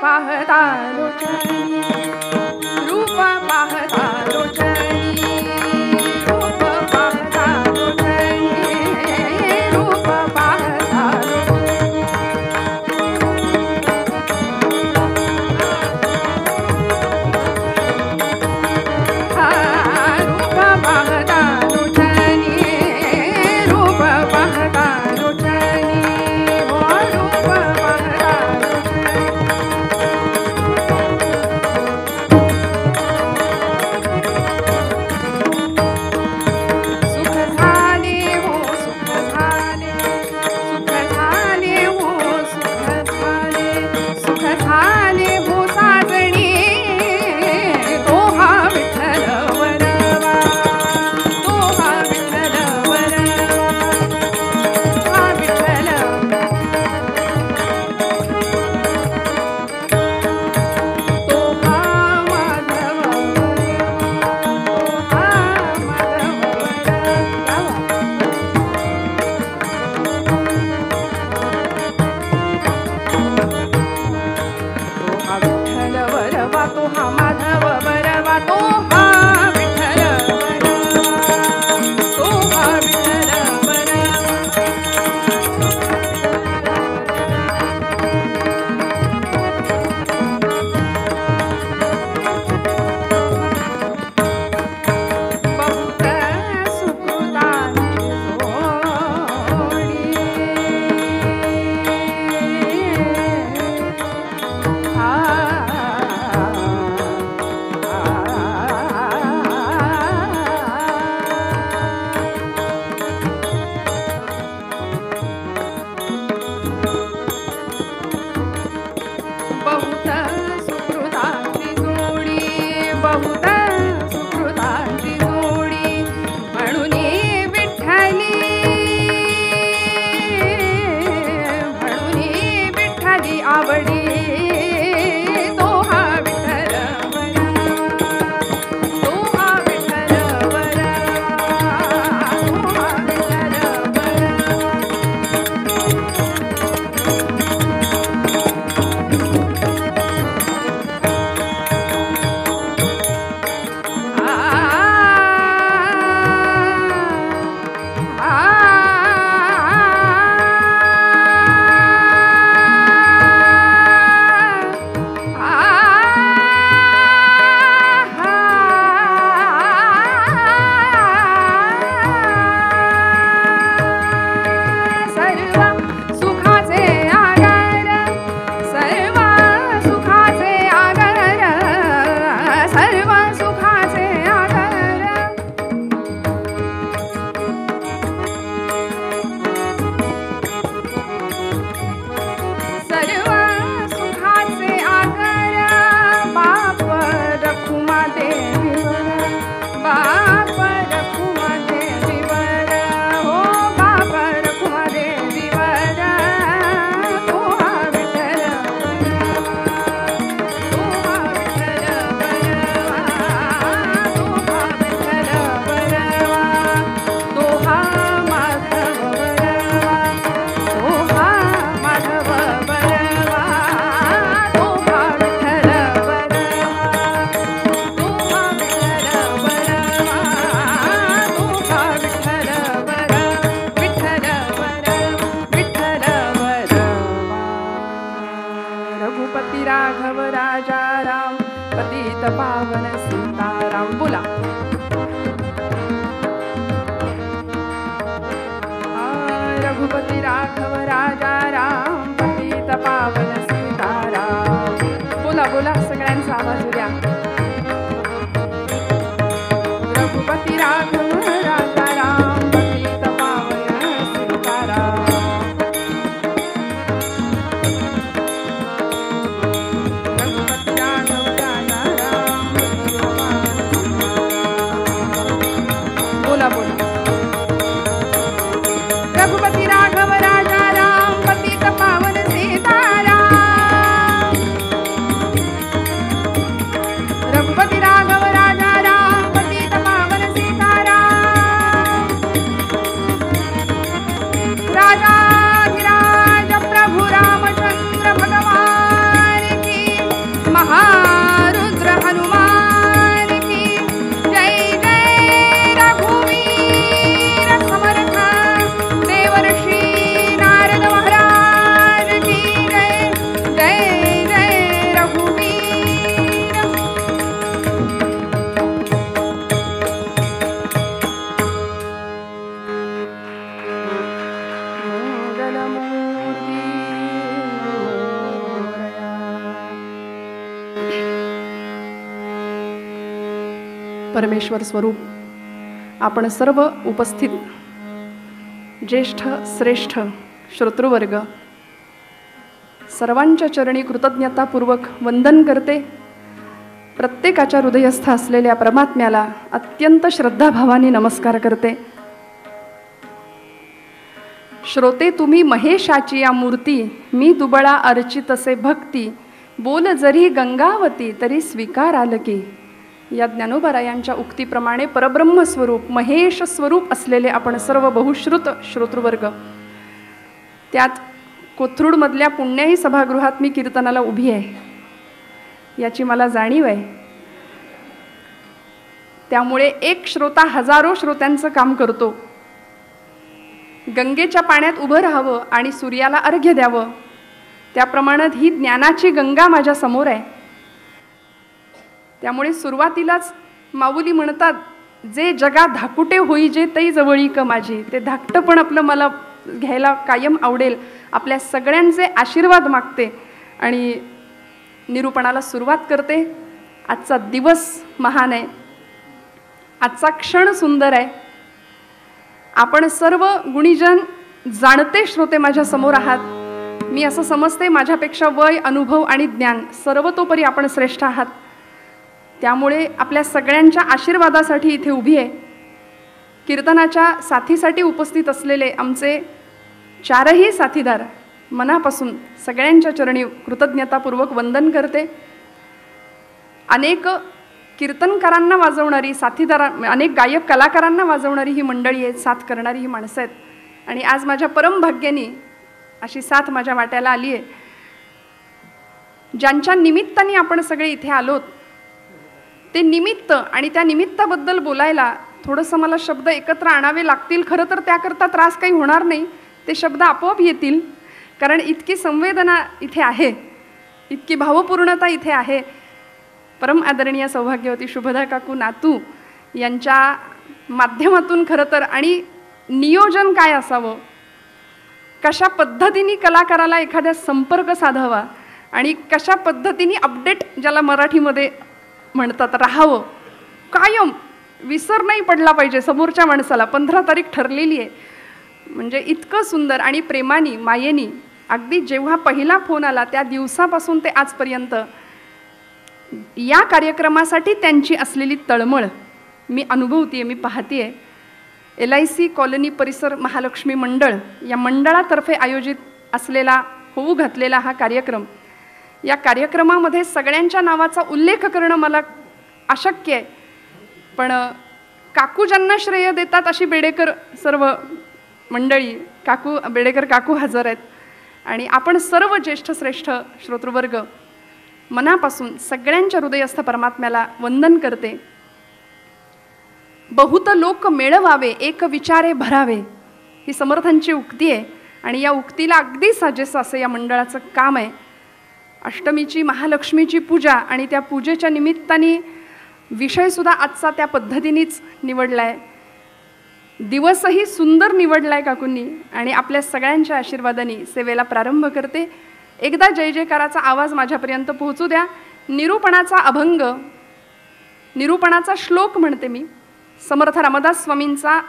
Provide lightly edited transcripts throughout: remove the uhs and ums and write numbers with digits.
पाहता लोचनी रूप पाहता लोचनी रूप पाहता लोचनी रूप पाहता रूप पाहता लोचनी रूप पाहता लोचनी हो रूप पाहता सुख झाले हो सुख झाले सुख झाले हो सुख झाले सुख झाले हो साजणी तो हा विठ्ठल वरवा तो हा विठ्ठल वरवा हा विठ्ठल तो हा माधव तो हा माधव वरवा तो हा माधव वरवा तो हा विठ्ठल वरवा तो हा विठ्ठल वरवा बहुत सुकृतांची जोडी बहुत सुकृतांची जोडी बहुत सुकृतांची जोडी म्हणून विठ्ठली आवडी तो हा विठ्ठल वरवा तो हा विठ्ठल वरवा तो हा विठ्ठल सर्व सुखाचे आगर सर्व सुखाचे आगर सर्व सुखाचे आगर सर्व सुखाचे आगर बाप रखुमा देवीवर बाप रखुमा देवीवर हो बाप रखुमा देवीवर तो हा विठ्ठल वरवा तो हा विठ्ठल वरवा तो हा माधव वरवा तो हा माधव वरवा तो हा विठ्ठल वरवा तो हा विठ्ठल वरवा तो हा विठ्ठल वरवा विठ्ठल वरवा विठ्ठल वरवा रघुपती राघव राजा राम पतित पावन सीताराम बोला रघुपती राघव राजा राम पतित पावन सीताराम बोला बोला सगळ्यांचा आवाज द्या रघुपती राघव राजा राम पतित पावन सीताराम रघुपती राघव राजा राम पतित पावन सीताराम महारुद्र हनुमान की जय जय रघुवीर समर्थ देवर्षी नारद महाराज की जय जय जय रघुवीर। परमेश्वर स्वरूप आपण सर्व उपस्थित ज्येष्ठ श्रेष्ठ श्रोतृवर्ग सर्वांच्या चरणी कृतज्ञतापूर्वक वंदन करते। प्रत्येकाच्या हृदयस्थ असलेल्या परमात्म्याला अत्यंत श्रद्धाभावाने नमस्कार करते। श्रोते तुम्ही महेशाची या मूर्ती, मी दुबळा अर्चितसे भक्ती, बोल जरी गंगावती तरी स्वीकार आल की। या ज्ञानोबारायांच्या उक्तीप्रमाणे परब्रह्म स्वरूप महेश स्वरूप असलेले आपण सर्व बहुश्रुत श्रोतृवर्ग, त्यात कोथरूडमधल्या पुण्याई सभागृहात मी कीर्तनाला उभी आहे याची मला जाणीव आहे। त्यामुळे एक श्रोता हजारो श्रोत्यांचं काम करतो। गंगेच्या पाण्यात उभं राहावं आणि सूर्याला अर्घ्य द्यावं, त्याप्रमाणे ही ज्ञानाची गंगा माझ्या समोर आहे। त्यामुळे सुरुवातीलाच माऊली म्हणतात, जे जगा धाकुटे होई जे तै जवळी क माझी, ते धाकटं पण आपलं मला घ्यायला कायम आवडेल। आपल्या सगळ्यांचे आशीर्वाद मागते आणि निरूपणाला सुरुवात करते। आजचा दिवस महान आहे, आजचा क्षण सुंदर आहे। आपण सर्व गुणीजन जाणते श्रोते माझ्या समोर आहात। मी असं समजते माझ्यापेक्षा वय, अनुभव आणि ज्ञान सर्वतोपरी आपण श्रेष्ठ आहात। त्यामुळे आपल्या सगळ्यांच्या आशीर्वादासाठी इथे उभी आहे। कीर्तनाच्या साथीसाठी उपस्थित असलेले आमचे चारही साथीदार मनापासून सगळ्यांच्या चरणी कृतज्ञतापूर्वक वंदन करते। अनेक कीर्तनकारांना वाजवणारी साथीदार, अनेक गायक कलाकारांना वाजवणारी ही मंडळी आहेत, साथ करणारी ही माणसं आहेत। आणि आज माझ्या परम भाग्याने अशी साथ माझ्या वाट्याला आली आहे। ज्यांच्या निमित्ताने आपण सगळे इथे आलोत ते निमित्त आणि त्या निमित्ताबद्दल बोलायला थोडंसं मला शब्द एकत्र आणावे लागतील। खरं तर त्याकरता त्रास काही होणार नाही, ते शब्द आपोआप येतील, कारण इतकी संवेदना इथे आहे, इतकी भावपूर्णता इथे आहे। परम आदरणीय सौभाग्यवती शुभदा काकू नातू यांच्या माध्यमातून खरं तर, आणि नियोजन काय असावं, कशा पद्धतीने कलाकाराला एखाद्या संपर्क साधावा आणि कशा पद्धतीने अपडेट ज्याला मराठीमध्ये म्हणतात राहावं, कायम विसर नाही पडला पाहिजे समोरच्या माणसाला। 15 तारीख ठरलेली आहे, म्हणजे इतकं सुंदर आणि प्रेमानी मायेनी अगदी जेव्हा पहिला फोन आला त्या दिवसापासून ते आजपर्यंत या कार्यक्रमासाठी त्यांची असलेली तळमळ मी अनुभवतीये, मी पाहतीये। LIC कॉलनी परिसर महालक्ष्मी मंडळ या मंडळातर्फे आयोजित असलेला होऊ घातलेला हा कार्यक्रम, या कार्यक्रमामध्ये सगळ्यांच्या नावाचा उल्लेख करणं मला अशक्य आहे, पण काकू ज्यांना श्रेय देतात अशी बेडेकर सर्व मंडळी, काकू बेडेकर काकू हजर आहेत। आणि आपण सर्व ज्येष्ठ श्रेष्ठ श्रोतृवर्ग मनापासून सगळ्यांच्या हृदयस्थ परमात्म्याला वंदन करते। बहुत लोक मेळवावे एक विचारे भरावे, ही समर्थांची उक्ती आहे आणि या उक्तीला अगदी साजेसं असं या मंडळाचं काम आहे। अष्टमीची महालक्ष्मीची पूजा आणि त्या पूजेच्या निमित्ताने विषयसुद्धा आजचा त्या पद्धतीनेच निवडला आहे। दिवसही सुंदर निवडला आहे काकूंनी आणि आपल्या सगळ्यांच्या आशीर्वादाने सेवेला प्रारंभ करते। एकदा जय जयकाराचा आवाज माझ्यापर्यंत पोहोचू द्या। निरूपणाचा अभंग, निरूपणाचा श्लोक म्हणते मी, समर्थ रामदास स्वामींचा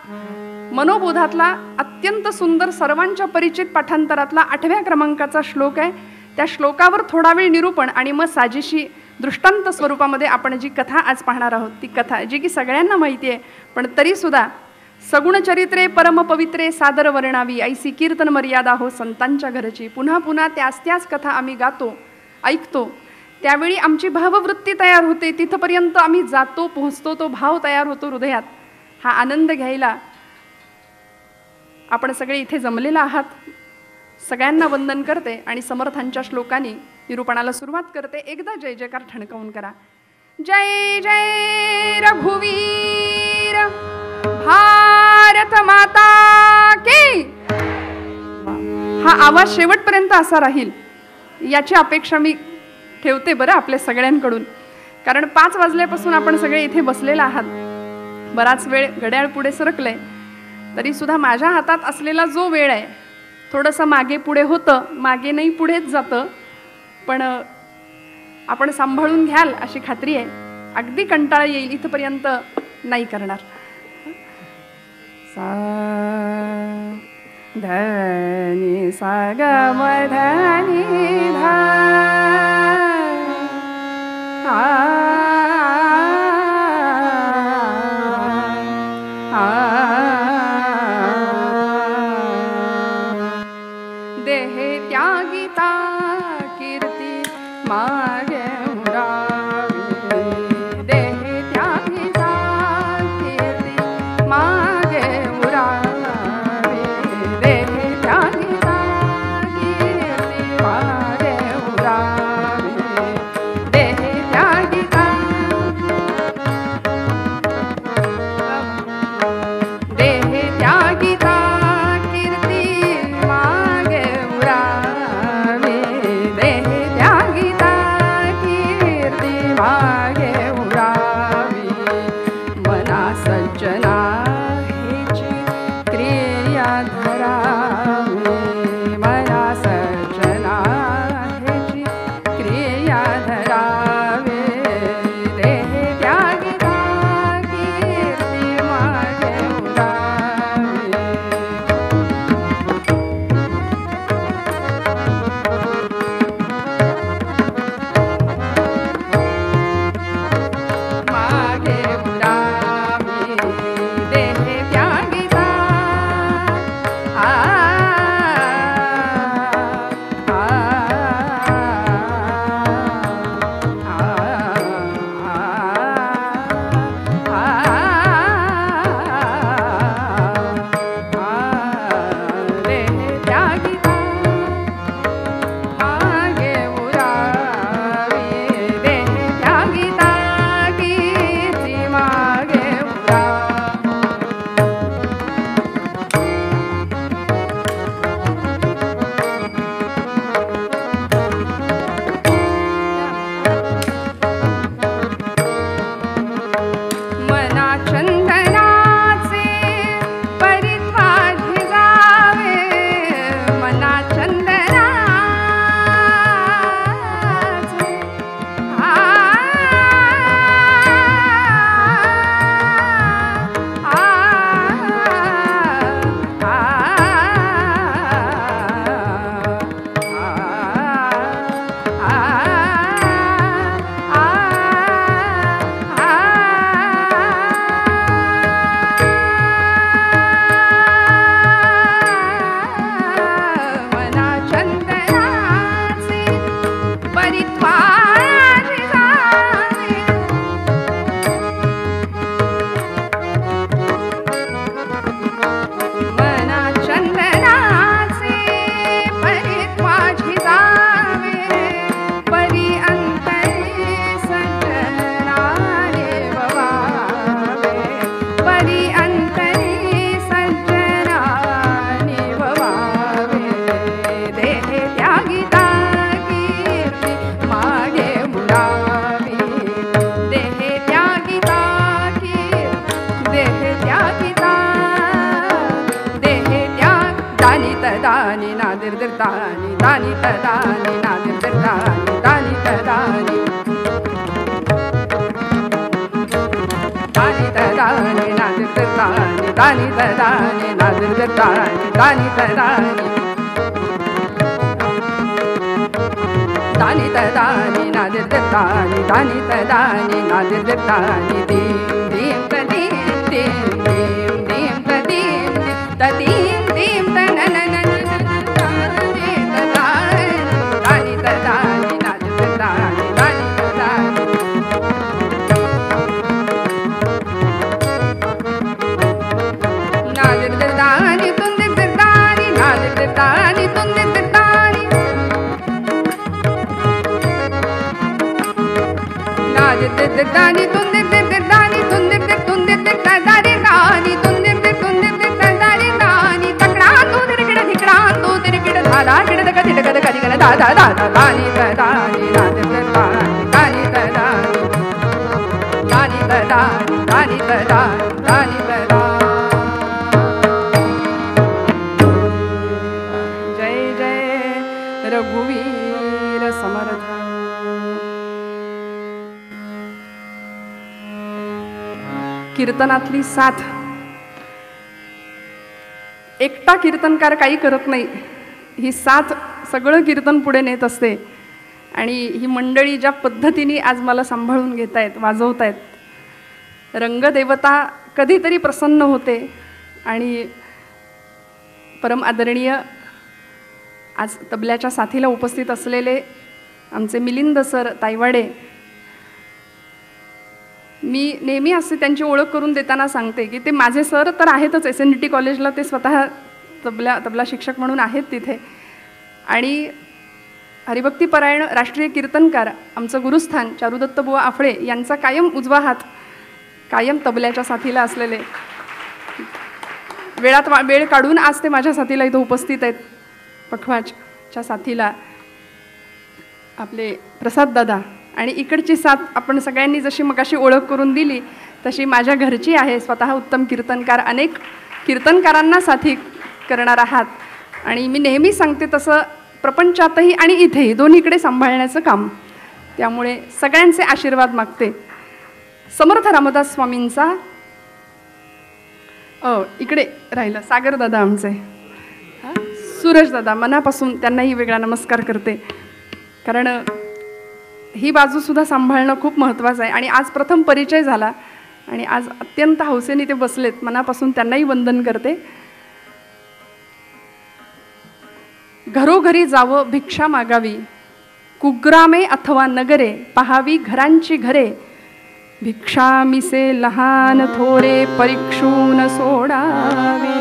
मनोबोधातला अत्यंत सुंदर सर्वांच्या परिचित पाठांतरातला 8व्या क्रमांकाचा श्लोक आहे। त्या श्लोकावर थोडा वेळ निरूपण आणि मग साजेशी दृष्टांत स्वरूपामध्ये आपण जी कथा आज पाहणार आहोत, ती कथा जी की सगळ्यांना माहिती आहे, पण तरीसुद्धा सगुण चरित्रे परम पवित्रे सादर वर्णावी, ऐसी कीर्तन मर्यादा हो संतांच्या घरची। पुन्हा पुन्हा त्याच कथा आम्ही गातो, ऐकतो, त्यावेळी आमची भाववृत्ती तयार होते, तिथपर्यंत आम्ही जातो, पोहोचतो, तो भाव तयार होतो हृदयात। हा आनंद घ्यायला आपण सगळे इथे जमलेला आहात। सगळ्यांना वंदन करते आणि समर्थांच्या श्लोकांनी निरूपणाला सुरुवात करते. एकदा जय जयकार ठणकावून करा. जय जय रघुवीर भारत माता की. हा आवाज शेवटपर्यंत असा राहील याची अपेक्षा मी ठेवते बरं आपल्या सगळ्यांकडून. कारण 5 वाजल्यापासून आपण सगळे इथे बसलेले आहात. बराच वेळ घड्याळ पुढे सरकलंय तरी सुद्धा माझ्या हातात असलेला जो वेळ आहे थोडंसं मागे पुढे होतं, मागे नाही पुढेच जातं, पण आपण सांभाळून घ्याल अशी खात्री आहे. अगदी कंटाळा येईल इथपर्यंत नाही करणार. सा धनी सा ग म धनी धा देहे त्यागिता कीर्ती मागे मुरारी. देहे त्यागिता कीर्ती मागे मुरारी. देहे त्यागिता कीर्ती मागे मुरारी. देहे त्यागिता देहे त्यागिता Dani, tunde, दादी दे दानी तुंदे दे दानी तुंदे दे दादी दानी तुंदे दे दादी दानी तकड़ा तू तिरकिड धिकड़ा तू तिरकिड धादा किड दग तिडग दग दिगन दादा दादा दानी दानी दादी दानी दानी दानी दानी दानी जय जय रघुवीर समर्थ. कीर्तनातली साथ. एकटा कीर्तनकार काही करत नाही, ही साथ सगळं कीर्तन पुढे नेत असते. आणि ही मंडळी ज्या पद्धतीने आज मला सांभाळून घेत आहेत, वाजवत आहेत, रंगदेवता कधीतरी प्रसन्न होते. आणि परम आदरणीय आज तबल्याच्या साथीला उपस्थित असलेले आमचे मिलिंद सर ताईवाडे, मी नेहमी असे त्यांची ओळख करून देताना सांगते की ते माझे सर तर आहेतच, SNDT कॉलेजला ते स्वतः तबला शिक्षक म्हणून आहेत तिथे. आणि हरिभक्तीपरायण राष्ट्रीय कीर्तनकार आमचं गुरुस्थान चारुदत्त बुवा आफळे यांचा कायम उजवा हात, कायम तबल्याच्या साथीला असलेले, वेळ काढून आज ते माझ्या साथीला इथं उपस्थित आहेत. पखवाजच्या साथीला आपले प्रसाद दादा. आणि इकडची साथ आपण सगळ्यांनी जशी मगाशी ओळख करून दिली तशी माझ्या घरची आहे. स्वतः उत्तम कीर्तनकार, अनेक कीर्तनकारांना साथी करणार आहात. आणि मी नेहमी सांगते तसं प्रपंचातही आणि इथेही दोन्हीकडे सांभाळण्याचं काम. त्यामुळे सगळ्यांचे आशीर्वाद मागते. समर्थ रामदास स्वामींचा इकडे राहिलं सागर दादा आमचे, सूरज दादा, मनापासून त्यांनाही वेगळा नमस्कार करते. कारण ही बाजूसुद्धा सांभाळणं खूप महत्त्वाचं आहे. आणि आज प्रथम परिचय झाला आणि आज अत्यंत हौसेने ते बसलेत. मनापासून त्यांनाही वंदन करते. घरोघरी जावं भिक्षा मागावी, कुग्रामे अथवा नगरे पहावी घरांची घरे, भिक्षा मिसे लहान थोरे परीक्षून सोडावे.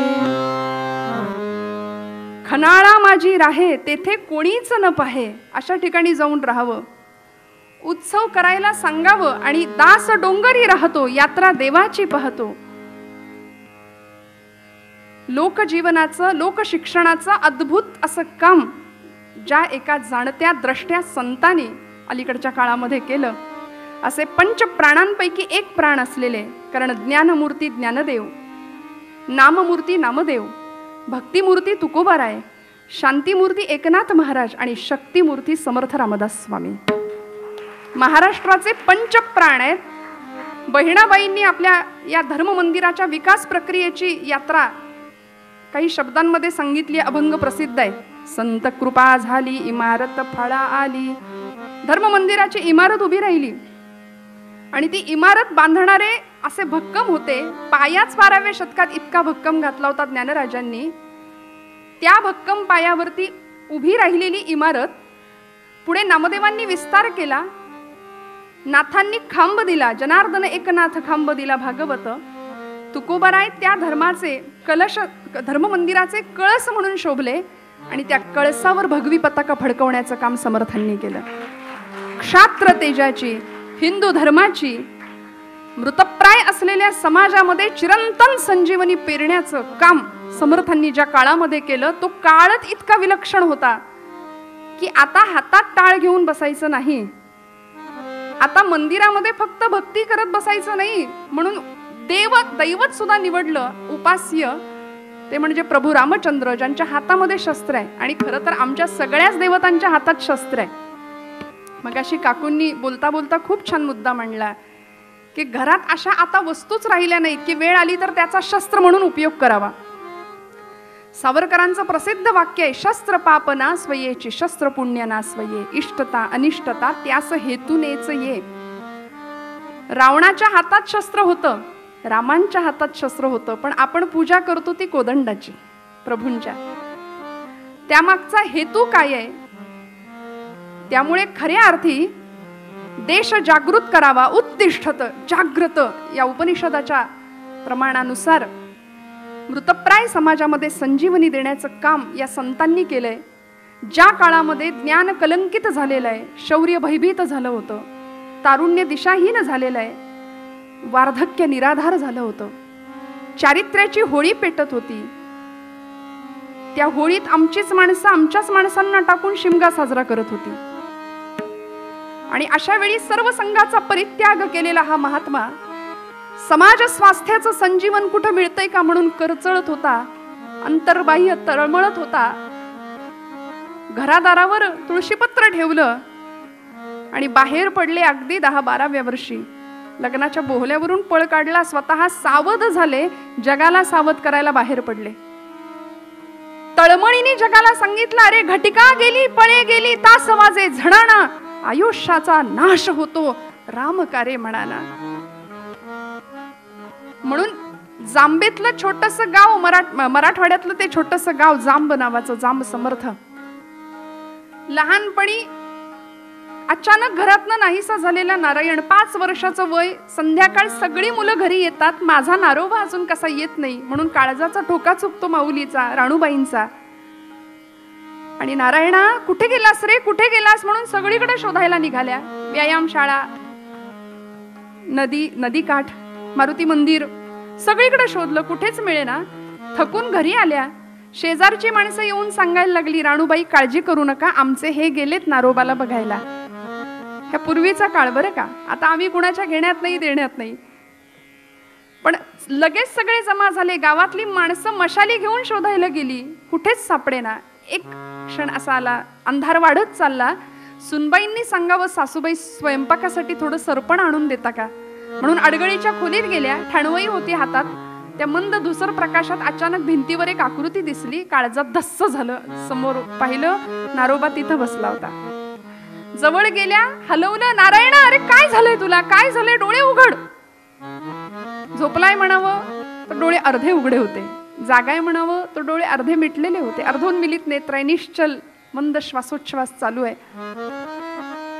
खनाळा माझी राहे तेथे कोणीच न पाहे, अशा ठिकाणी जाऊन राहावं. उत्सव करायला सांगावं आणि दास डोंगरी राहतो, यात्रा देवाची पाहतो. लोकजीवनाचं, लोकशिक्षणाचं अद्भुत असं काम ज्या एका जाणत्या द्रष्ट्या संतांनी अलीकडच्या काळामध्ये केलं, असे पंचप्राणांपैकी एक प्राण असलेले, कारण ज्ञानमूर्ती ज्ञानदेव, नाममूर्ती नामदेव, भक्तिमूर्ती तुकोबाराय, शांतीमूर्ती एकनाथ महाराज आणि शक्तिमूर्ती समर्थ रामदास स्वामी महाराष्ट्राचे पंचप्राण आहेत. बहिणाबाईंनी आपल्या या धर्ममंदिराच्या विकास प्रक्रियेची यात्रा काही शब्दांमध्ये सांगितली, अभंग प्रसिद्ध आहे. संत कृपा झाली इमारत फळा आली. धर्ममंदिराची इमारत उभी राहिली आणि ती इमारत बांधणारे असे भक्कम होते. पायाच 12व्या शतकात इतका भक्कम घातला होता ज्ञानराजांनी. त्या भक्कम पायावरती उभी राहिलेली इमारत पुढे नामदेवांनी विस्तार केला. नाथांनी खांब दिला, जनार्दन एकनाथ खांब दिला भागवत. तुकोबाराय त्या धर्माचे कलश, धर्ममंदिराचे कळस म्हणून शोभले आणि त्या कळसावर भगवी पताका फडकवण्याचं काम समर्थांनी केलं. क्षात्र तेजाची, हिंदू धर्माची, मृतप्राय असलेल्या समाजामध्ये चिरंतन संजीवनी पेरण्याचं काम समर्थांनी ज्या काळामध्ये केलं, तो काळच इतका विलक्षण होता की आता हातात टाळ घेऊन बसायचं नाही, आता मंदिरामध्ये फक्त भक्ती करत बसायचं नाही, म्हणून दैवत सुद्धा निवडलं उपास्य, ते म्हणजे प्रभू रामचंद्र, ज्यांच्या हातामध्ये शस्त्र आहे. आणि खरं तर आमच्या सगळ्याच देवतांच्या हातात शस्त्र आहे. मगाशी काकूंनी बोलता बोलता खूप छान मुद्दा मांडला की घरात अशा आता वस्तूच राहिल्या नाहीत की वेळ आली तर त्याचा शस्त्र म्हणून उपयोग करावा. सावरकरांचं प्रसिद्ध वाक्य आहे, शस्त्र पाप ना स्वयेची, शस्त्र पुण्य ना स्वये, इष्टता अनिष्टता त्यास हेतूनेच ये. रावणाच्या हातात शस्त्र होतं, रामांच्या हातात शस्त्र होतं, पण आपण पूजा करतो ती कोदंडाची, प्रभूंच्या. त्यामागचा हेतू काय आहे? त्यामुळे खऱ्या अर्थी देश जागृत करावा, उत्तिष्ठत जागृत या उपनिषदाच्या प्रमाणानुसार मृतप्राय समाजामध्ये संजीवनी देण्याचं काम या संतांनी केलंय. ज्या काळामध्ये ज्ञान कलंकित झालेलं आहे, शौर्य भयभीत झालं होतं, तारुण्य दिशाहीन झालेलं आहे, वार्धक्य निराधार झालं होतं, चारित्र्याची होळी पेटत होती. त्या होळीत आमचीच माणसं आमच्याच माणसांना टाकून शिमगा साजरा करत होती. आणि अशा वेळी सर्व संघाचा परित्याग केलेला हा महात्मा समाज स्वास्थ्याचं संजीवन कुठं मिळतंय का म्हणून करचळत होता, अंतर्बाह्य तळमळत होता. घरादारावर तुळशीपत्र ठेवलं आणि बाहेर पडले. अगदी 10-12व्या वर्षी लग्नाच्या बोहल्यावरून पळ काढला. स्वतः सावध झाले, जगाला सावध करायला बाहेर पडले. तळमळीने जगाला सांगितलं, अरे घटिका गेली, पळे गेली, तास वाजे झणाना, आयुष्याचा नाश होतो, रामकारे म्हणाना. म्हणून जांबेतलं छोटस गाव, मराठवाड्यातलं ते छोटस गाव जांब नावाचं, जांब समर्थ, लहानपणी अचानक घरातनं नाहीसा झालेला नारायण, 5 वर्षाचं वय, संध्याकाळ सगळी मुलं घरी येतात, माझा नारोबा अजून कसा येत नाही म्हणून काळजाचा ठोका चुकतो माऊलीचा, राणूबाईंचा. आणि नारायणा कुठे गेलास रे, कुठे गेलास म्हणून सगळीकडे शोधायला निघाल्या. व्यायामशाळा, नदी काठ, मारुती मंदिर, सगळीकडे शोधलं, कुठेच मिळेना. थकून घरी आल्या. शेजारची माणसं येऊन सांगायला लागली, राणूबाई काळजी करू नका, आमचे हे गेलेत नारोबाला बघायला. ह्या पूर्वीचा काळ बरं का, आता आम्ही कुणाच्या घेण्यात नाही, देण्यात नाही. पण लगेच सगळे जमा झाले. गावातली माणसं मशाली घेऊन शोधायला गेली, कुठेच सापडेना. एक क्षण असा आला, अंधार वाढत चालला. सुनबाईंनी सांगावं, सासूबाई स्वयंपाकासाठी थोडं सरपण आणून देता का म्हणून अडगळीच्या खोलीत गेल्या. ठाणवई होती हातात. त्या मंद धुसर प्रकाशात अचानक भिंतीवर एक आकृती दिसली. काळजात धस्स झालं. समोर पाहिलं, नारोबा तिथं बसला होता. जवळ गेल्या, हलवलं, नारायणा अरे काय झालंय तुला, काय झालंय, डोळे उघड. झोपलाय म्हणावं तर डोळे अर्धे उघडे होते, जागाय म्हणावं तर डोळे अर्धे मिटलेले होते. अर्धोन्मिलित नेत्र आहे, निश्चल मंद श्वासोच्छ्वास चालू आहे.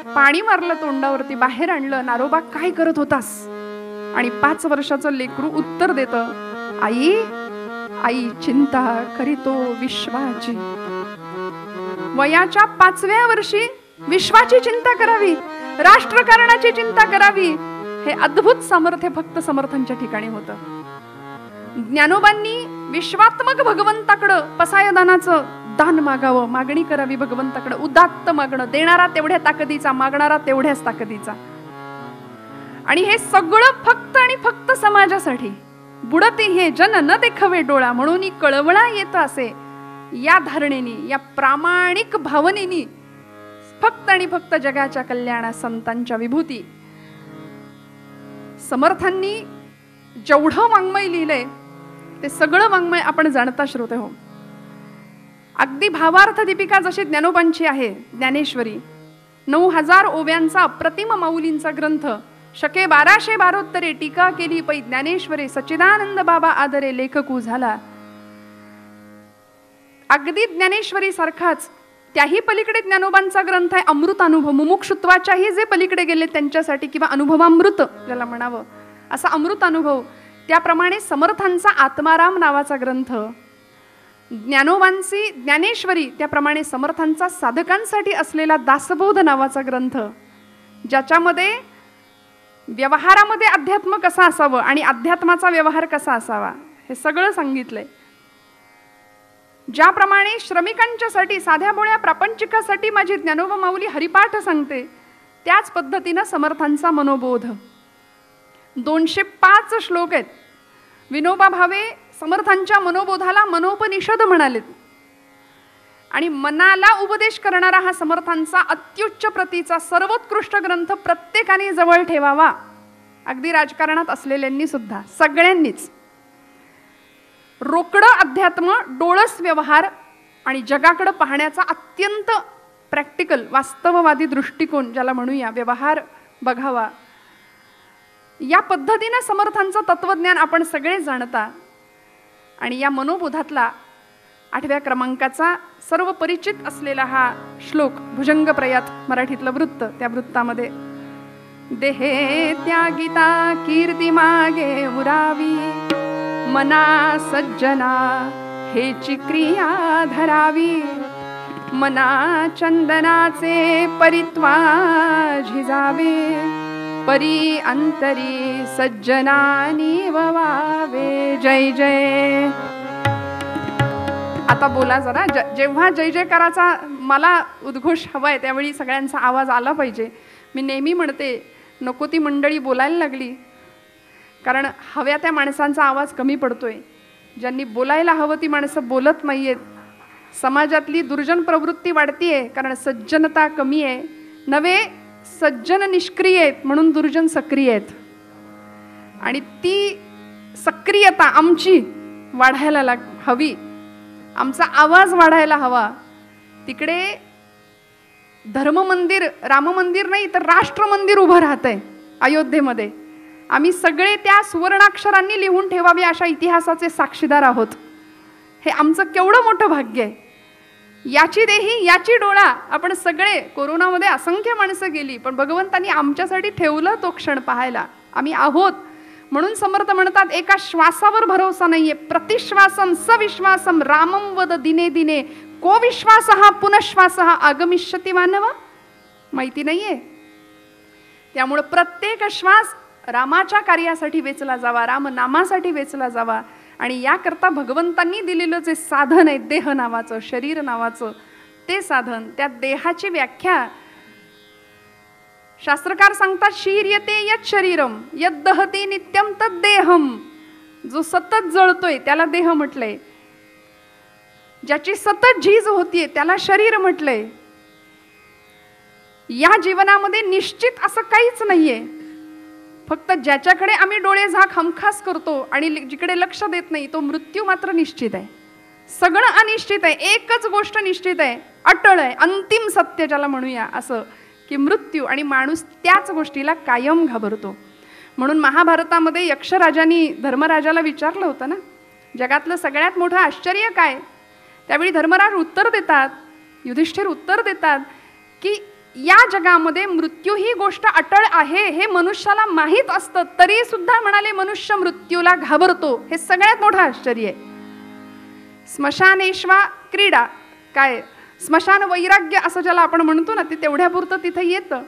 पाणी मारलं तोंडावरती, बाहेर आणलं. नारोबा काय करत होतास. आणि 5 वर्षाचं लेकरू उत्तर देतं, आई आई चिंता करीतो विश्वाची. वयाच्या 5व्या वर्षी विश्वाची चिंता करावी, राष्ट्रकारणाची चिंता करावी, हे अद्भुत सामर्थ्य फक्त समर्थांच्या ठिकाणी होतं. ज्ञानोबांनी विश्वात्मक भगवंताकडं पसायदानाचं दान मागावं, मागणी करावी भगवंताकडं. उदात्त मागणं, देणारा तेवढ्या ताकदीचा, मागणारा तेवढ्याच ताकदीचा. आणि हे सगळं फक्त आणि फक्त समाजासाठी. बुडती हे जन न देखवे डोळा, म्हणून कळवळा येत असे. या धारणेनी, या प्रामाणिक भावनेनी फक्त आणि फक्त जगाच्या कल्याणा संतांच्या विभूती. समर्थांनी जेवढं वाङ्मय लिहिलंय ते सगळं वाङ्मय आपण जाणता श्रोते हो. अगदी भावार्थ दीपिका जशी ज्ञानोबांची आहे, ज्ञानेश्वरी 9000 ओव्यांचा अप्रतिम माऊलींचा ग्रंथ. शके 1212 टीका केली पै ज्ञानेश्वरी, सच्चिदानंद बाबा आदरे लेखकू झाला. अगदी ज्ञानेश्वरी सारखाच त्याही पलीकडे ज्ञानोबांचा ग्रंथ आहे अमृतानुभव. मुमुक्षुत्वाच्याही जे पलीकडे गेले त्यांच्यासाठी, किंवा अनुभवामृत ज्याला म्हणावं, असा अमृतानुभव. त्याप्रमाणे समर्थांचा आत्माराम नावाचा ग्रंथ, ज्ञानोबांची ज्ञानेश्वरी, त्याप्रमाणे समर्थांचा साधकांसाठी असलेला दासबोध नावाचा ग्रंथ, ज्याच्यामध्ये व्यवहारामध्ये अध्यात्म कसा असावं आणि अध्यात्माचा व्यवहार कसा असावा हे सगळं सांगितलंय. ज्याप्रमाणे श्रमिकांच्यासाठी, साध्या भोळ्या प्रापंचिकासाठी माझी ज्ञानोबा माऊली हरिपाठ सांगते, त्याच पद्धतीनं समर्थांचा मनोबोध. 205 श्लोक आहेत. विनोबा भावे समर्थांच्या मनोबोधाला मनोपनिषद म्हणालेत. आणि मनाला उपदेश करणारा हा समर्थांचा अत्युच्च प्रतीचा सर्वोत्कृष्ट ग्रंथ प्रत्येकाने जवळ ठेवावा. अगदी राजकारणात असलेल्यांनी सुद्धा, सगळ्यांनीच. रोकडं अध्यात्म, डोळस व्यवहार आणि जगाकडे पाहण्याचा अत्यंत प्रॅक्टिकल, वास्तववादी दृष्टिकोन ज्याला म्हणूया, व्यवहार बघावा. या पद्धतीने समर्थांचं तत्वज्ञान आपण सगळे जाणता. आणि या मनोबोधातला 8व्या क्रमांकाचा सर्व परिचित असलेला हा श्लोक, भुजंग प्रयात मराठीतलं वृत्त, त्या वृत्तामध्ये देहे त्यागिता कीर्ती मागे उरावी, मना सज्जना हेची क्रिया धरावी, मना चंदनाचे परित्वा झिजावे, परी अंतरी सज्जनानी ववावे. जय जय. आता बोला जरा. जेव्हा जय जयकाराचा मला उद्घोष हवाय त्यावेळी सगळ्यांचा आवाज आला पाहिजे. मी नेहमी म्हणते नको ती मंडळी बोलायला लागली कारण हव्या त्या माणसांचा आवाज कमी पडतोय. ज्यांनी बोलायला हवं ती माणसं बोलत नाहीयेत. समाजातली दुर्जन प्रवृत्ती वाढतीये कारण सज्जनता कमी आहे. नवे सज्जन निष्क्रिय आहेत म्हणून दुर्जन सक्रिय आहेत. आणि ती सक्रियता आमची वाढायला हवी. आमचा आवाज वाढायला हवा. तिकडे धर्म मंदिर, राम मंदिर नाही तर राष्ट्र मंदिर उभं राहतंय अयोध्येमध्ये. आम्ही सगळे त्या सुवर्णाक्षरांनी लिहून ठेवावे अशा इतिहासाचे साक्षीदार आहोत. हे आमचं केवढं मोठं भाग्य आहे. याची देही याची डोळा. आपण सगळे कोरोनामध्ये असंख्य माणसं गेली पण भगवंतांनी आमच्यासाठी ठेवलं तो क्षण पाहायला. आम्ही आहोत म्हणून समर्थ म्हणतात एका श्वासावर भरोसा नाहीये. प्रतिश्वासम सविश्वासम रामम वद दिने दिने को विश्वास हा पुनश्वास हा आगमिष्यति मानवा. माहिती नाहीये. त्यामुळे प्रत्येक श्वास रामाच्या कार्यासाठी वेचला जावा, राम नामासाठी वेचला जावा. आणि याकरता भगवंतांनी दिलेलं जे साधन आहे देह नावाचं, शरीर नावाचं ते साधन, त्या देहाची व्याख्या शास्त्रकार सांगतात शीर्यते यत् शरीरम यद् दहते नित्यम तद् देहम. जो सतत जळतोय त्याला देह म्हटलंय. ज्याची सतत झीज होतीये त्याला शरीर म्हटलंय. या जीवनामध्ये निश्चित असं काहीच नाहीये. फक्त ज्याच्याकडे आम्ही डोळे झाक हमखास करतो आणि जिकडे लक्ष देत नाही तो मृत्यू मात्र निश्चित आहे. सगळं अनिश्चित आहे. एकच गोष्ट निश्चित आहे, अटळ आहे, अंतिम सत्य ज्याला म्हणूया असं की मृत्यू. आणि माणूस त्याच गोष्टीला कायम घाबरतो. म्हणून महाभारतामध्ये यक्षराजांनी धर्मराजाला विचारलं होतं ना जगातलं सगळ्यात मोठं आश्चर्य काय. त्यावेळी धर्मराज उत्तर देतात, युधिष्ठिर उत्तर देतात की या जगामध्ये मृत्यू ही गोष्ट अटळ आहे हे मनुष्याला माहीत असतं तरी सुद्धा म्हणाले मनुष्य मृत्यूला घाबरतो. हे सगळ्यात मोठं आश्चर्य आहे. स्मशानेश्वा क्रीडा काय स्मशान वैराग्य असं ज्याला आपण म्हणतो ना ते तेवढ्यापुरतं तिथे येतं.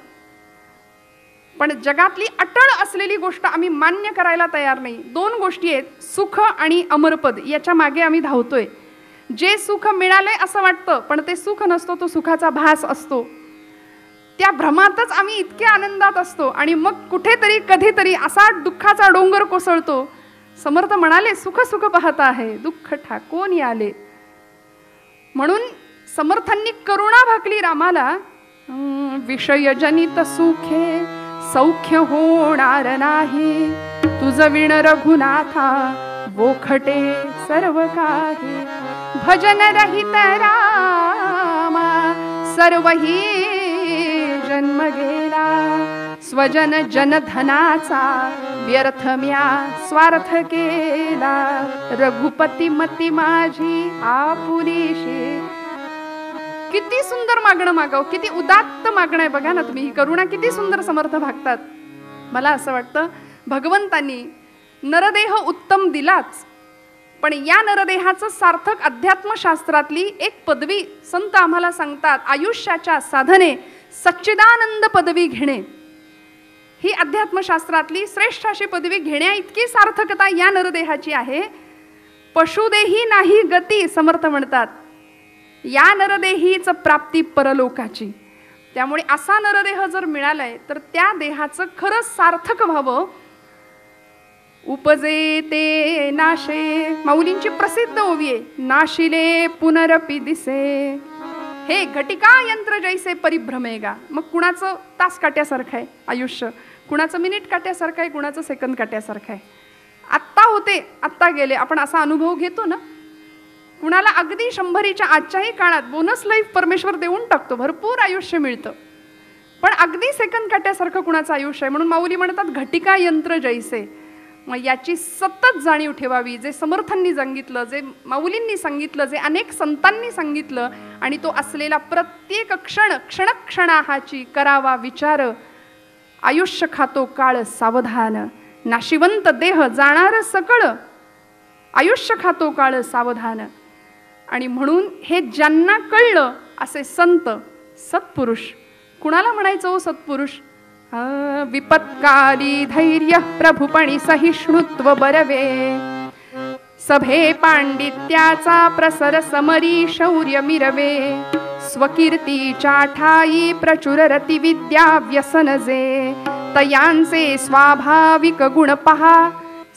पण जगातली अटळ असलेली गोष्ट आम्ही मान्य करायला तयार नाही. दोन गोष्टी आहेत, सुख आणि अमरपद. याच्या मागे आम्ही धावतोय. जे सुख मिळालंय असं वाटतं पण ते सुख नसतो, तो सुखाचा भास असतो. त्या भ्रमातच आम्ही इतक्या आनंदात असतो आणि मग कुठेतरी कधीतरी असा दुःखाचा डोंगर कोसळतो. समर्थ म्हणाले सुख सुख पाहता आहे दुःख ठाकून आले. म्हणून समर्थांनी करुणा भाकली रामाला. विषयजनित सुखे सौख्य होणार नाही तुझ विण रघुनाथा बोखटे सर्व काही. भजन रहित रामा सर्वही जन्म गेला स्वजन जनधनाचा व्यर्थ म्या स्वार्थ केला. रघुपती मती माझी आपुरीशी. किती सुंदर मागणं मागाव, किती उदात्त मागणं आहे बघा ना तुम्ही. ही करुणा किती सुंदर समर्थ भागतात. मला असं वाटतं भगवंतांनी नरदेह उत्तम दिलाच पण या नरदेहाचं सार्थक अध्यात्मशास्त्रातली एक पदवी संत आम्हाला सांगतात. आयुष्याच्या साधने सच्चिदानंद पदवी घेणे ही अध्यात्मशास्त्रातली श्रेष्ठ अशी पदवी घेण्या इतकी सार्थकता या नरदेहाची आहे. पशुदेही नाही गती समर्थ म्हणतात. या नरदेहीच प्राप्ती परलोकाची. त्यामुळे असा नरदेह जर मिळालाय तर त्या देहाचं खरंच सार्थक व्हावं. उपजे ते नाशे माऊलींची प्रसिद्ध ओवी आहे. नाशिले पुनरपि दिसे हे घटिका यंत्र जैसे परिभ्रमेगा. मग कुणाचं तास काट्यासारखं आहे आयुष्य, कुणाचं मिनिट काट्यासारखं आहे, कुणाचं सेकंद काट्यासारखं आहे. आत्ता होते आत्ता गेले आपण असा अनुभव घेतो ना. कुणाला अगदी 100च्या आजच्याही काळात बोनस लाईफ परमेश्वर देऊन टाकतो, भरपूर आयुष्य मिळतं. पण अगदी सेकंद काट्यासारखं कुणाचं आयुष्य आहे. म्हणून माऊली म्हणतात घटिका यंत्र जैसे. मग याची सतत जाणीव ठेवावी. जे समर्थांनी सांगितलं, जे माऊलींनी सांगितलं, जे अनेक संतांनी सांगितलं आणि तो असलेला प्रत्येक क्षण क्षणक्षणाहाची करावा विचार. आयुष्य खातो काळ सावधान नाशिवंत देह जाणार सकळ. आयुष्य खातो काळ सावधान. आणि म्हणून हे ज्यांना कळलं असे संत सत्पुरुष. कुणाला म्हणायचं हो सत्पुरुष. विपत्काली धैर्य प्रभुपणी सहिष्णुत्व बरवे, सभे पांडित्याचा प्रसर समरी शौर्य मिरवे, स्वकीर्तीच्या ठाई प्रचुर रती विद्या व्यसन जे, तयांचे स्वाभाविक गुण पहा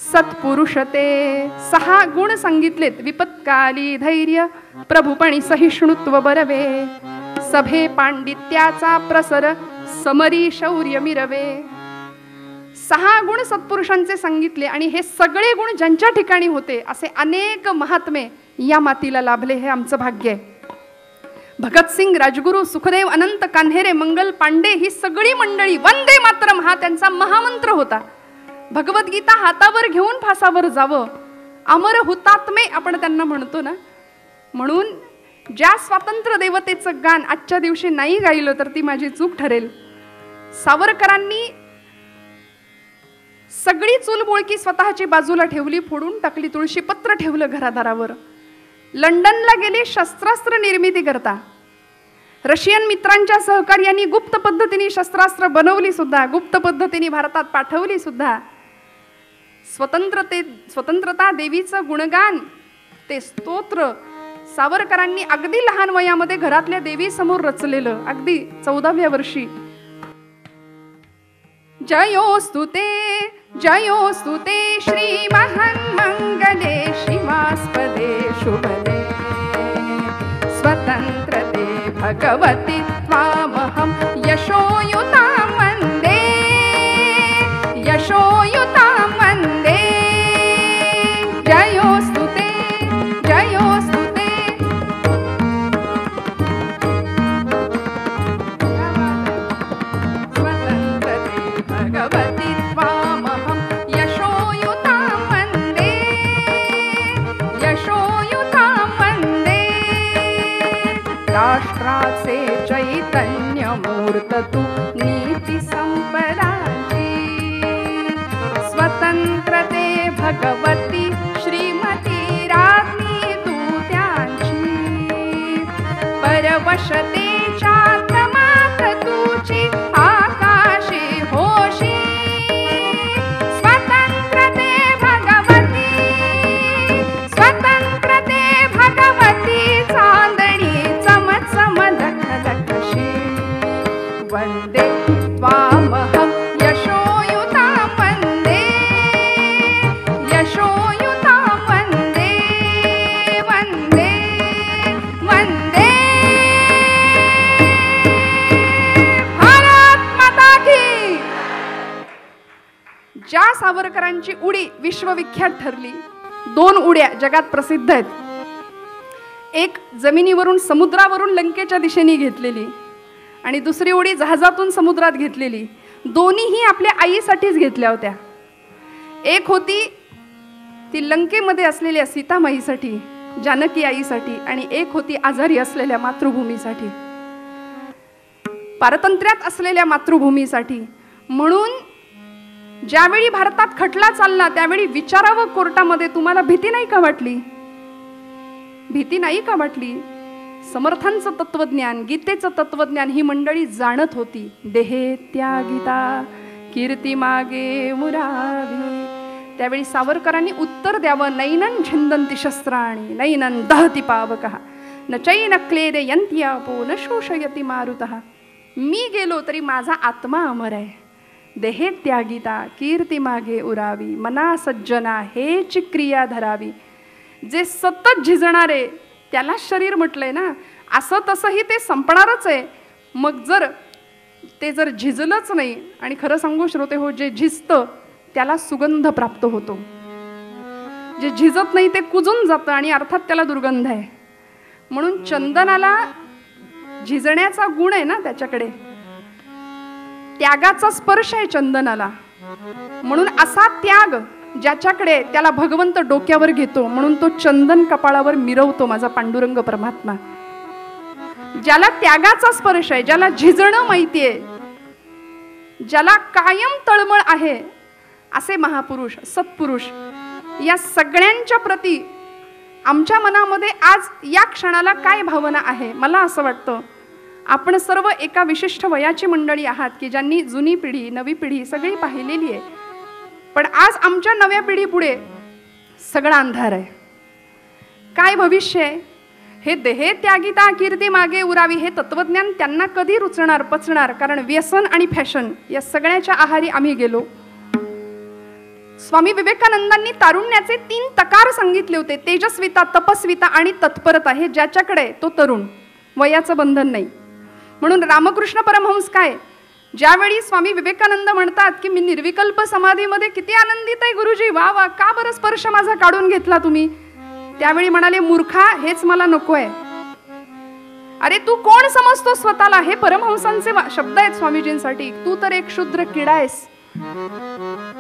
सत्पुरुष ते. 6 गुण सांगितलेत. विपत्काली धैर्य प्रभुपणी सहिष्णुत्व बरवे, सभे पांडित्याचा प्रसर समरी शौर्य मिरवे. 6 गुण सत्पुरुषांचे सांगितले आणि हे सगळे गुण ज्यांच्या ठिकाणी होते असे अनेक महात्मे या मातीला लाभले. हे आमचं भाग्य आहे. भगतसिंग, राजगुरू, सुखदेव, अनंत कान्हेरे, मंगल पांडे ही सगळी मंडळी वंदे मातरम हा त्यांचा महामंत्र होता. भगवद्गीता हातावर घेऊन फासावर जावं, अमर हुतात्मे आपण त्यांना म्हणतो ना. म्हणून ज्या स्वातंत्र्य देवतेचं गान आजच्या दिवशी नाही गायलं तर ती माझी चूक ठरेल. सावरकरांनी सगळी चूलबोळकी स्वतःची बाजूला ठेवली, फोडून टाकली, तुळशीपत्र ठेवलं घरादारावर. लंडनला गेले शस्त्रास्त्र निर्मिती करता. रशियन मित्रांच्या सहकार्याने गुप्त पद्धतीने शस्त्रास्त्र बनवली सुद्धा, गुप्त पद्धतीने भारतात पाठवली सुद्धा. स्वतंत्रता देवीचं गुणगान, ते स्तोत्र सावरकरांनी अगदी लहान वयामध्ये घरातल्या देवी समोर रचलेलं, अगदी 14व्या वर्षी. जयोस्तुते जयोस्तुते श्री महान्मंगले शिवास्पदे शुभदे, स्वतंत्रते भगवती त्वामहं यशोयुतां वन्दे, यशोयुतां वन्दे. जयोस्तुते जयोस्तुते. स्वतंत्रते भगवती त्वामहं यशोयुतां वन्दे, यशोयुतां वन्दे. राष्ट्राचे चैतन्य मूर्त तू नीती संपदाची, स्वतंत्रते भगवती श्रीमती राज्ञी तू त्यांची, परवशतेच्या क्रमात तुझी आकाशी होशी, स्वतंत्रते भगवती, स्वतंत्रते भगवती चांदणी चमचम लखलखशी, वंदे त्वामहं यशोयुतां वन्दे, यशोयुतां वन्दे, वन्दे वन्दे. भारत माता की. ज्या सावरकरांची उडी विश्वविख्यात ठरली, 2 उड्या जगात प्रसिद्ध आहेत. एक जमिनीवरून समुद्रावरून लंकेच्या दिशेने घेतलेली आणि दुसरी उडी जहाजातून समुद्रात घेतलेली. दोन्हीही आपल्या आईसाठीच घेतल्या होत्या. एक होती ती लंकेमध्ये असलेल्या सीतामाईसाठी, जानकी आईसाठी, आणि एक होती आजारी असलेल्या मातृभूमीसाठी, पारतंत्र्यात असलेल्या मातृभूमीसाठी. म्हणून ज्यावेळी भारतात खटला चालला त्यावेळी विचारावं कोर्टामध्ये, तुम्हाला भीती नाही का वाटली? भीती नाही का वाटली? समर्थांचं तत्वज्ञान, गीतेचं तत्वज्ञान ही मंडळी जाणत होती. देहे त्यागिता कीर्ती मागे मुरावी. त्यावेळी सावरकरांनी उत्तर द्यावं, नैनन छिंदंती शस्त्राणी नैनन दहती पावकः, न चैन क्लेदयन्ति आपो न शोषयति मारुतः. मी गेलो तरी माझा आत्मा अमर आहे. देहे त्यागिता कीर्ती मागे उरावी, मना सज्जना हेची क्रिया धरावी. जे सतत झिजणारे त्याला शरीर म्हटलंय ना. असं तसंही ते संपणारच आहे. मग जर झिजलंच नाही, आणि खरं सांगू श्रोते हो, जे झिजतं त्याला सुगंध प्राप्त होतो. जे झिजत नाही ते कुजून जातं आणि अर्थात त्याला दुर्गंध आहे. म्हणून चंदनाला झिजण्याचा गुण आहे ना, त्याच्याकडे त्यागाचा स्पर्श आहे चंदनाला. म्हणून असा त्याग ज्याच्याकडे, त्याला भगवंत डोक्यावर घेतो. म्हणून तो चंदन कपाळावर मिरवतो माझा पांडुरंग परमात्मा. ज्याला त्यागाचा स्पर्श आहे, ज्याला झिजणं माहितीये, ज्याला कायम तळमळ आहे, असे महापुरुष, सत्पुरुष, या सगळ्यांच्या प्रती आमच्या मनामध्ये आज या क्षणाला काय भावना आहे? मला असं वाटतं आपण सर्व एका विशिष्ट वयाची मंडळी आहात की ज्यांनी जुनी पिढी नवी पिढी सगळी पाहिलेली आहे. पण आज आमच्या नव्या पिढी पुढे सगळा अंधार आहे. काय भविष्य आहे? हे देहे त्यागिता कीर्ती मागे उरावी हे तत्वज्ञान त्यांना कधी रुचणार पचणार? कारण व्यसन आणि फॅशन या सगळ्याच्या आहारी आम्ही गेलो. स्वामी विवेकानंदांनी तारुण्याचे 3 तकार सांगितले होते: तेजस्विता, तपस्विता आणि तत्परता. हे ज्याच्याकडे तो तरुण, वयाचं बंधन नाही. म्हणून रामकृष्ण परमहंस काय, ज्यावेळी स्वामी विवेकानंद म्हणतात की मी निर्विकल्प समाधीमध्ये किती आनंदित आहे गुरुजी, वा वा, का बरं स्पर्श माझा काढून घेतला तुम्ही? त्यावेळी म्हणाले, मूर्खा, हेच मला नको आहे. अरे तू कोण समजतो स्वतःला? हे परमहंसांचे शब्द आहेत स्वामीजींसाठी. तू तर एक क्षुद्र किडा आहेस.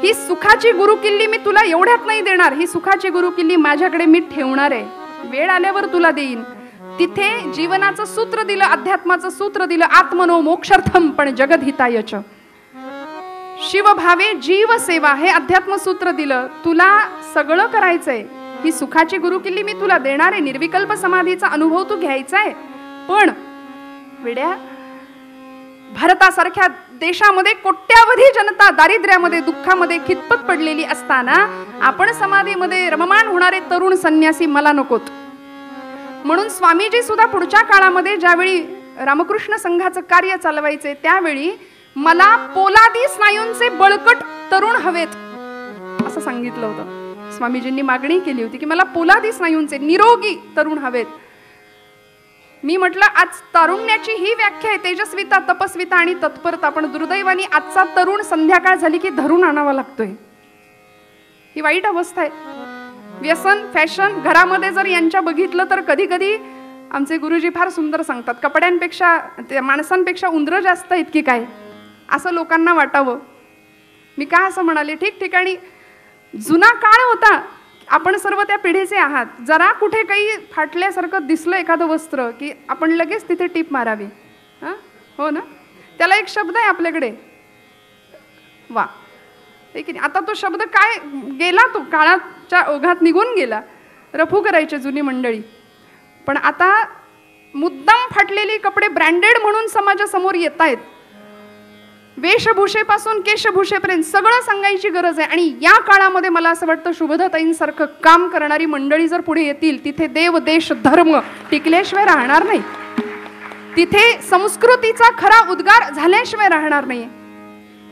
ही सुखाची गुरुकिल्ली मी तुला एवढ्यात नाही देणार. ही सुखाची गुरुकिल्ली माझ्याकडे मी ठेवणार आहे, वेळ आल्यावर तुला देईन. तिथे जीवनाचं सूत्र दिलं, अध्यात्माचं सूत्र दिलं, आत्मनो मोक्षार्थम पण जगद्हितायच. शिवभावे जीव सेवा हे अध्यात्म सूत्र दिलं. तुला सगळं करायचंय, ही सुखाची गुरुकिल्ली मी तुला देणार आहे, निर्विकल्प समाधीचा अनुभव तू घ्यायचा आहे. पण वेड्या, भारतासारख्या देशामध्ये कोट्यावधी जनता दारिद्र्यामध्ये दुःखामध्ये खितपत पडलेली असताना आपण समाधीमध्ये रममाण होणारे तरुण संन्यासी मला नकोत. म्हणून स्वामीजी सुद्धा पुढच्या काळामध्ये ज्यावेळी रामकृष्ण संघाचं कार्य चालवायचे त्यावेळी मला पोलादी स्नायूंचे बळकट तरुण हवेत असं सांगितलं होतं. स्वामीजींनी मागणी केली होती की मला पोलादी स्नायूंचे निरोगी तरुण हवेत. मी म्हटलं आज तारुण्याची ही व्याख्या आहे, तेजस्विता, तपस्विता आणि तत्परता. पण दुर्दैवाने आजचा तरुण संध्याकाळ झाली की धरून आणावा लागतोय. ही वाईट अवस्था आहे. व्यसन, फॅशन घरामध्ये जर यांच्या बघितलं तर कधी कधी आमचे गुरुजी फार सुंदर सांगतात, कपड्यांपेक्षा माणसांपेक्षा उंदरं जास्त आहेत की काय, असं लोकांना वाटावं. मी का असं म्हणाले, ठिकठिकाणी जुना काळ होता, आपण सर्व त्या पिढीचे आहात. जरा कुठे काही फाटल्यासारखं दिसलं एखादं वस्त्र की आपण लगेच तिथे टीप मारावी. हो ना, त्याला एक शब्द आहे आपल्याकडे, वा. आता तो शब्द काय गेला, तो काळाच्या ओघात निघून गेला. रफू करायचे जुनी मंडळी. पण आता मुद्दाम फाटलेली कपडे ब्रँडेड म्हणून समाजासमोर येत आहेत. वेशभूषेपासून केशभूषेपर्यंत सगळं सांगायची गरज आहे. आणि या काळामध्ये मला असं वाटतं शुभदाताईंसारखं काम करणारी मंडळी जर पुढे येतील, तिथे देव, देश, धर्म टिकल्याशिवाय राहणार नाही. तिथे संस्कृतीचा खरा उद्गार झाल्याशिवाय राहणार नाही.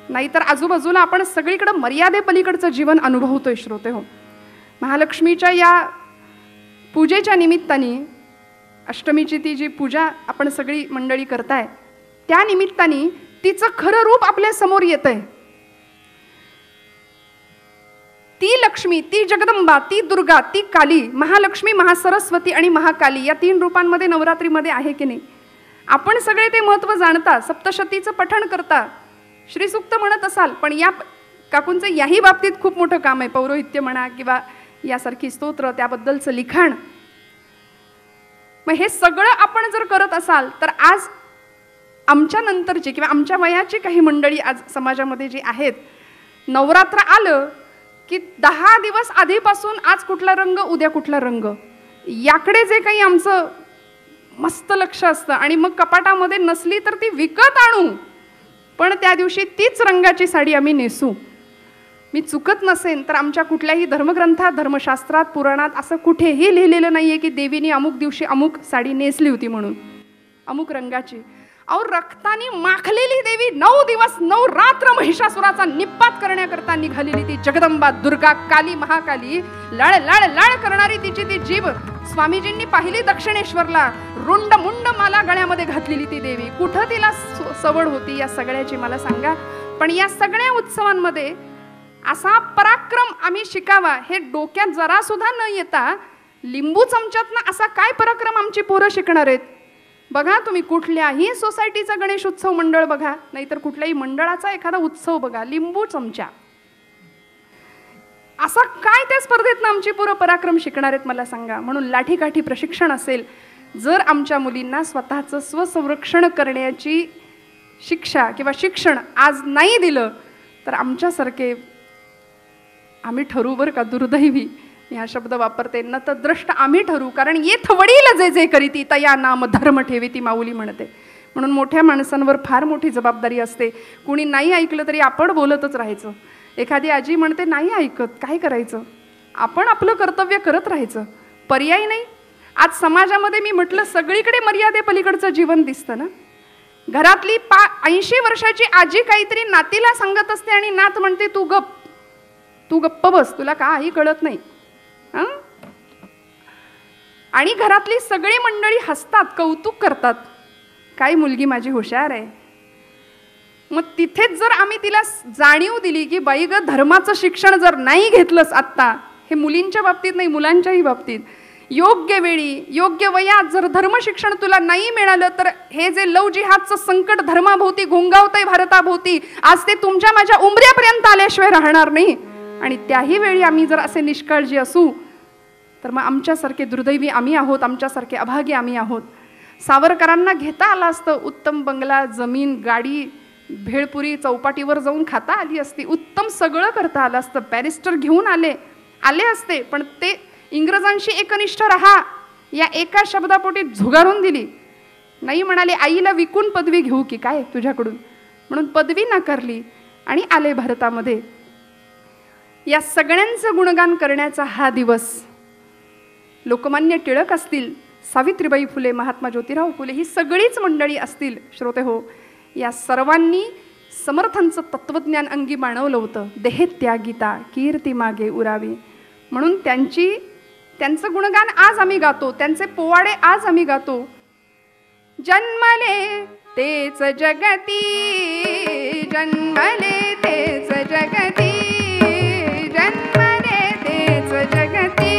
नाहीतर आजूबाजूला आपण सगळीकडे मर्यादेपलीकडचं जीवन अनुभवतोय. श्रोते हो, महालक्ष्मीच्या या पूजेच्या निमित्ताने, अष्टमीची ती जी पूजा आपण सगळी मंडळी करताय, त्या निमित्ताने तिचं खरं रूप आपल्या समोर येतंय. ती लक्ष्मी, ती जगदंबा, ती दुर्गा, ती काली, महालक्ष्मी, महासरस्वती आणि महाकाली या 3 रूपांमध्ये नवरात्रीमध्ये आहे की नाही? आपण सगळे ते महत्त्व जाणता, सप्तशतीचं पठण करता, श्रीसूक्त म्हणत असाल. पण या काकूंचं याही बाबतीत खूप मोठं काम आहे. पौरोहित्य म्हणा किंवा यासारखी स्तोत्र, त्याबद्दलचं लिखाण. मग हे सगळं आपण जर करत असाल तर आज आमच्या नंतरची किंवा आमच्या वयाची काही मंडळी आज समाजामध्ये जी आहेत, नवरात्र आलं की 10 दिवस आधीपासून आज कुठला रंग, उद्या कुठला रंग, याकडे जे काही आमचं मस्त लक्ष असतं. आणि मग कपाटामध्ये नसली तर ती विकत आणू, पण त्या दिवशी तीच रंगाची साडी आम्ही नेसू. मी चुकत नसेन तर आमच्या कुठल्याही धर्मग्रंथात, धर्मशास्त्रात, पुराणात असं कुठेही लिहिलेलं नाहीये की देवीने अमुक दिवशी अमुक साडी नेसली होती म्हणून, अमुक रंगाची. अहो, रक्तानी माखलेली देवी 9 दिवस 9 रात्र महिषासुराचा निपात करण्याकरता निघालेली ती जगदंबा, दुर्गा, काली, महाकाली, लाळ लाळ लाळ करणारी तिची ती जीव स्वामीजींनी पाहिली दक्षिणेश्वरला. रुंड मुंड माला गळ्यामध्ये घातलेली ती देवी, कुठं तिला सवड होती या सगळ्याची मला सांगा. पण या सगळ्या उत्सवांमध्ये असा पराक्रम आम्ही शिकावा हे डोक्यात जरा सुद्धा न येता लिंबू चमच्यातनं असा काय पराक्रम आमची पोरं शिकणार आहेत? बघा तुम्ही कुठल्याही सोसायटीचा गणेश उत्सव मंडळ बघा, नाहीतर कुठल्याही मंडळाचा एखादा उत्सव बघा, लिंबू चमचा असा काय त्या स्पर्धेतनं आमची पोरं पराक्रम शिकणार आहेत मला सांगा. म्हणून लाठीकाठी प्रशिक्षण असेल. जर आमच्या मुलींना स्वतःचं स्वसंरक्षण करण्याची शिक्षा किंवा शिक्षण आज नाही दिलं तर आमच्यासारखे आम्ही ठरू बरं का, दुर्दैवी मी हा शब्द वापरते, नतद्रष्ट आम्ही ठरू. कारण येथ वडील जे जे करीती तया नाम धर्म ठेवी ती माऊली म्हणते. म्हणून मोठ्या माणसांवर फार मोठी जबाबदारी असते. कुणी नाही ऐकलं तरी आपण बोलतच राहायचं. एखादी आजी म्हणते नाही ऐकत, काय करायचं? आपण आपलं कर्तव्य करत राहायचं, पर्याय नाही. आज समाजामध्ये मी म्हटलं सगळीकडे मर्यादेपलीकडचं जीवन दिसतं ना. घरातली 80 वर्षाची आजी काहीतरी नातीला सांगत असते आणि नात म्हणते तू गप्प बस, तुला काही कळत नाही. आणि घरातली सगळी मंडळी हसतात, कौतुक करतात, काय मुलगी माझी हुशार आहे. मग तिथेच जर आम्ही तिला जाणीव दिली की बाई ग, धर्माचं शिक्षण जर नाही घेतलंस आत्ता, हे मुलींच्या बाबतीत नाही मुलांच्याही बाबतीत, योग्य वेळी योग्य वयात जर धर्मशिक्षण तुला नाही मिळालं तर हे जे लव जिहादचं संकट धर्माभोवती घोंगावतंय भारताभोवती, आज ते तुमच्या माझ्या उंबऱ्यापर्यंत आल्याशिवाय राहणार नाही. आणि त्याही वेळी आम्ही जर असे निष्काळजी असू तर मग आमच्यासारखे दुर्दैवी आम्ही आहोत, आमच्यासारखे अभागी आम्ही आहोत. सावरकरांना घेता आलं असतं उत्तम बंगला, जमीन, गाडी, भेळपुरी चौपाटीवर जाऊन खाता आली असती, उत्तम सगळं करता आलं असतं, बॅरिस्टर घेऊन आले असते. पण ते इंग्रजांशी एकनिष्ठ राहा या एका शब्दापोटी झुगारून दिली. नाही म्हणाले आईला विकून पदवी घेऊ की काय तुझ्याकडून, म्हणून पदवी नाकारली आणि आले भारतामध्ये. या सगळ्यांचं गुणगान करण्याचा हा दिवस. लोकमान्य टिळक असतील, सावित्रीबाई फुले, महात्मा ज्योतिराव फुले, ही सगळीच मंडळी असतील श्रोते हो, या सर्वांनी समर्थांचं तत्वज्ञान अंगी बाणवलं होतं. देहे त्यागिता कीर्ती मागे उरावी, म्हणून त्यांचं गुणगान आज आम्ही गातो, त्यांचे पोवाडे आज आम्ही गातो. जन्मले तेच जगती, जन्मले तेच जगती, जन्मले तेच जगती.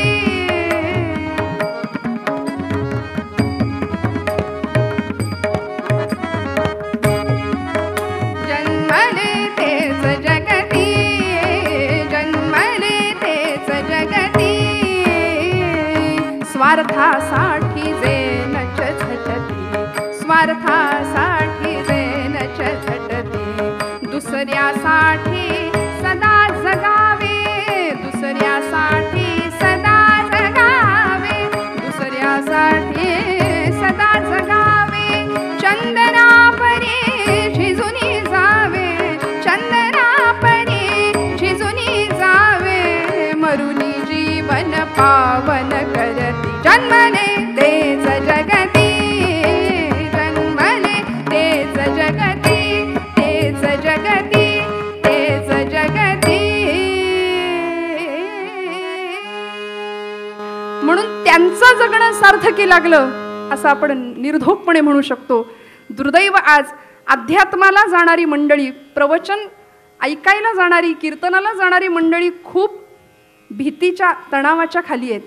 जन्मले तेच जगती, जन्मले तेच जगती. स्वार्थासाठी जे नच झटती, स्वार्थासाठी जे नच झटती. दुसऱ्यासाठी सदा जगावे, दुसऱ्यासाठी सदा जगावे, दुसऱ्यासाठी सदा जगावे. चंदना परी झिजुनी जावे, चंदना परी झिजुनी जावे. मरुनी जीवन पावन करती, जन्मले तेच जगती, जन्मले तेच जगती, तेच जगती, तेच जगती. म्हणून त्यांचं जगणं सार्थकी लागलं असं आपण निर्धोकपणे म्हणू शकतो. दुर्दैव आज अध्यात्माला जाणारी मंडळी, प्रवचन ऐकायला जाणारी, कीर्तनाला जाणारी मंडळी खूप भीतीच्या तणावाच्या खाली आहेत.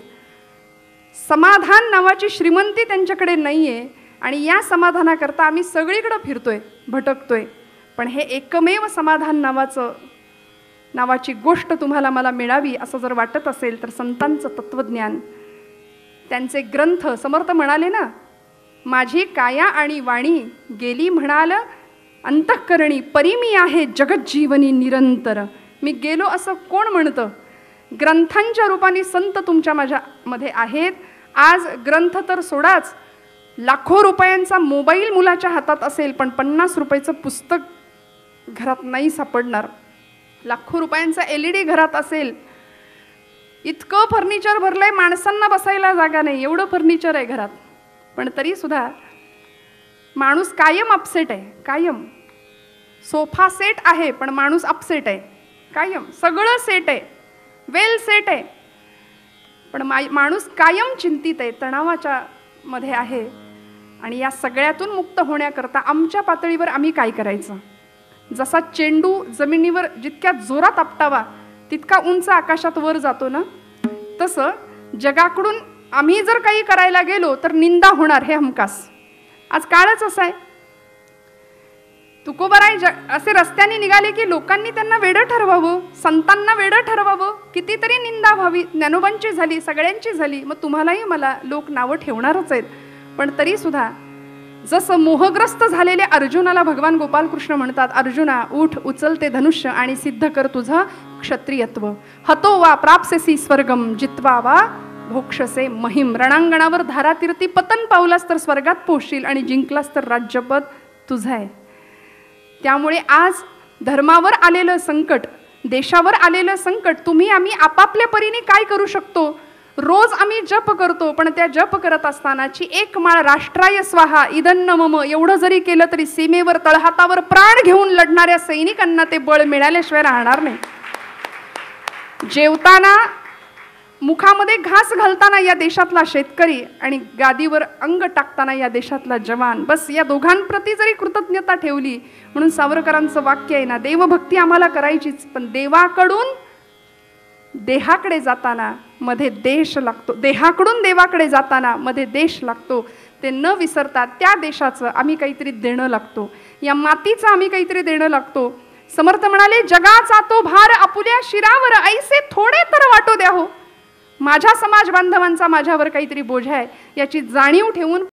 समाधान नावाची श्रीमंती त्यांच्याकडे नाही आहे आणि या समाधानाकरता आम्ही सगळीकडे फिरतोय, भटकतोय. पण हे एकमेव समाधान नावाची गोष्ट तुम्हाला मला मिळावी असं जर वाटत असेल तर संतांचं तत्वज्ञान, त्यांचे ग्रंथ. समर्थ म्हणाले ना, माझी काया आणि वाणी गेली म्हणाल अंतःकरणी, परी मी आहे जगज्जीवनी निरंतर. मी गेलो असं कोण म्हणतं? ग्रंथांच्या रूपाने संत तुमच्या माझ्यामध्ये आहेत. आज ग्रंथ तर सोडाच, लाखो रुपयांचा मोबाईल मुलाच्या हातात असेल पण 50 रुपयाचं पुस्तक घरात नाही सापडणार. लाखो रुपयांचा LED घरात असेल, इतकं फर्निचर भरलंय, माणसांना बसायला जागा नाही, एवढं फर्निचर आहे घरात. पण तरी सुद्धा माणूस कायम अपसेट आहे, कायम. सोफा सेट आहे पण माणूस अपसेट आहे कायम. सगळं सेट आहे, वेल सेट आहे, पण माणूस कायम चिंतित आहे, तणावाच्या मध्ये आहे. आणि या सगळ्यातून मुक्त होण्याकरता आमच्या पातळीवर आम्ही काय करायचं? जसा चेंडू जमिनीवर जितक्या जोरात आपटावा तितका उंच आकाशात वर जातो ना, तसं जगाकडून आम्ही जर काही करायला गेलो तर निंदा होणार, हे हमखास. आज काळच असा आहे. तुकोबाराय असे रस्त्याने निघाले की लोकांनी त्यांना वेडं ठरवावं, संतांना वेडं ठरवावं, कितीतरी निंदा व्हावी. ज्ञानोबांची झाली, सगळ्यांची झाली, मग तुम्हालाही मला लोक नावं ठेवणारच आहेत. पण तरी सुद्धा जसं मोहग्रस्त झालेल्या अर्जुनाला भगवान गोपालकृष्ण म्हणतात, अर्जुना उठ, उचल ते धनुष्य आणि सिद्ध कर तुझं क्षत्रियत्व. हतो वा प्राप्सेसी स्वर्गम, जित्वा वा भोक्षसे महिम. रणांगणावर धारातीर्थी पतन पावलास तर स्वर्गात पोहशील आणि जिंकलास तर राज्यपद तुझं आहे. त्यामुळे आज धर्मावर आलेलं संकट, देशावर आलेलं संकट, तुम्ही आम्ही आपापल्या परीने काय करू शकतो. रोज आम्ही जप करतो, पण त्या जप करत असतानाची एक माळ राष्ट्राय स्वाहा इदन्न मम एवढं जरी केलं तरी सीमेवर तळहातावर प्राण घेऊन लढणाऱ्या सैनिकांना ते बळ मिळाल्याशिवाय राहणार नाही. जेवताना मुखामध्ये घास घालताना या देशातला शेतकरी आणि गादीवर अंग टाकताना या देशातला जवान, बस या दोघांप्रती जरी कृतज्ञता ठेवली. म्हणून सावरकरांचं वाक्य आहे ना, देवभक्ती आम्हाला करायचीच, पण देवाकडून देहाकडे जाताना मध्ये देश लागतो, देहाकडून देवाकडे जाताना मध्ये देश लागतो. ते न विसरता त्या देशाचं आम्ही काहीतरी देणं लागतो, या मातीचं आम्ही काहीतरी देणं लागतो. समर्थ म्हणाले, जगाचा तो भार आपुल्या शिरावर ऐसे थोडे तर वाटू द्या हो. माझ्या समाज बांधवांचा माझ्यावर काहीतरी बोजा आहे याची जाणीव ठेवून